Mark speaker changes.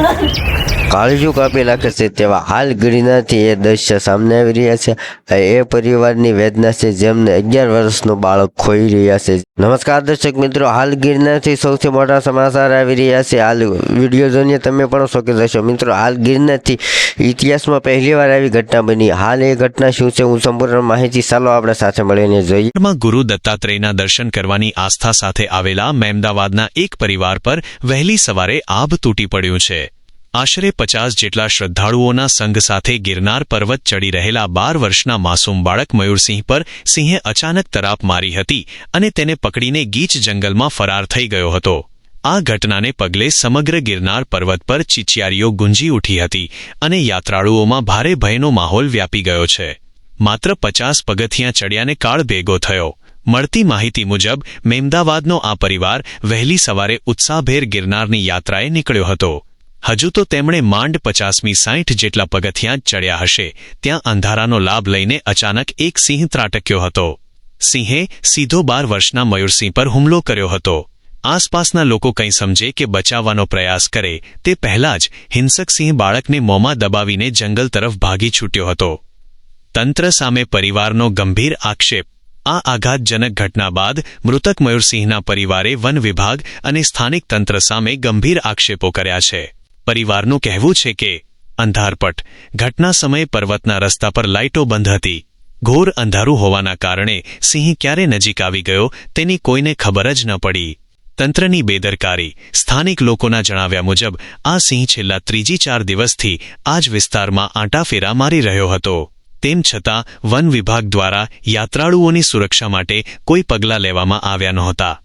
Speaker 1: કાળજું કાપી નાખે છે તેવા હાલ ગિરનારથી એ દ્રશ્ય સામે આવી રહ્યા છે। એ પરિવારની વેદના છે જેમને 11 વર્ષનું બાળક ખોઈ રહ્યા છે। નમસ્કાર દર્શક મિત્રો, હાલ ગિરનારથી સૌથી મોટા સમાચાર આવી રહ્યા છે। હાલ વિડીયો જોઈને તમે પણ શોકી જશો। મિત્રો, હાલ ગિરનારથી ઇતિહાસમાં પહેલીવાર આવી ઘટના બની। હાલ એ ઘટના શું છે, હું સંપૂર્ણ માહિતી ચાલો આપણે સાથે મળીને જોઈએ।
Speaker 2: ગુરુ દત્તાત્રેયના દર્શન કરવાની આસ્થા સાથે આવેલા મહેમદાવાદના એક પરિવાર પર વહેલી સવારે આભ તૂટી પડ્યું છે। આશરે 50 જેટલા શ્રદ્ધાળુઓના સંઘ સાથે ગિરનાર પર્વત ચડી રહેલા 12 વર્ષના માસૂમ બાળક મયુરસિંહ પર સિંહે અચાનક તરાપ મારી હતી અને તેને પકડીને ગીચ જંગલમાં ફરાર થઈ ગયો હતો। આ ઘટનાને પગલે સમગ્ર ગિરનાર પર્વત પર ચીચિયારીઓ ગુંજી ઉઠી હતી અને યાત્રાળુઓમાં ભારે ભયનો માહોલ વ્યાપી ગયો છે। માત્ર 50 પગથિયાં ચડ્યાને કાળ ભેગો થયો। મળતી માહિતી મુજબ મહેમદાવાદનો આ પરિવાર વહેલી સવારે ઉત્સાહભેર ગિરનારની યાત્રાએ નીકળ્યો હતો। હજુ તો તેમણે માંડ 50મી 60 જેટલા પગથિયાં ચડ્યા હશે ત્યાં અંધારાનો લાભ લઈને અચાનક એક સિંહ ત્રાટક્યો હતો। સિંહે સીધો 12 વર્ષના મયુરસિંહ પર હુમલો કર્યો હતો। આસપાસના લોકો કંઈ સમજે કે બચાવવાનો પ્રયાસ કરે તે પહેલાં જ હિંસક સિંહ બાળકને મોંમાં દબાવીને જંગલ તરફ ભાગી છૂટ્યો હતો। તંત્ર સામે પરિવારનો ગંભીર આક્ષેપ। આ આઘાતજનક ઘટના બાદ મૃતક મયુરસિંહના પરિવારે વન વિભાગ અને સ્થાનિક તંત્ર સામે ગંભીર આક્ષેપો કર્યા છે। પરિવારનું કહેવું છે કે અંધારપટ ઘટના સમયે પર્વતના રસ્તા પર લાઇટો બંધ હતી। ઘોર અંધારું હોવાના કારણે સિંહ ક્યારે નજીક આવી ગયો તેની કોઈને ખબર જ ન પડી। તંત્રની બેદરકારી। સ્થાનિક લોકોના જણાવ્યા મુજબ આ સિંહ છેલ્લા 3-4 દિવસથી આ જ વિસ્તારમાં આંટાફેરા મારી રહ્યો હતો। તેમ છતાં વન વિભાગ દ્વારા યાત્રાળુઓની સુરક્ષા માટે કોઈ પગલાં લેવામાં આવ્યા નહોતા।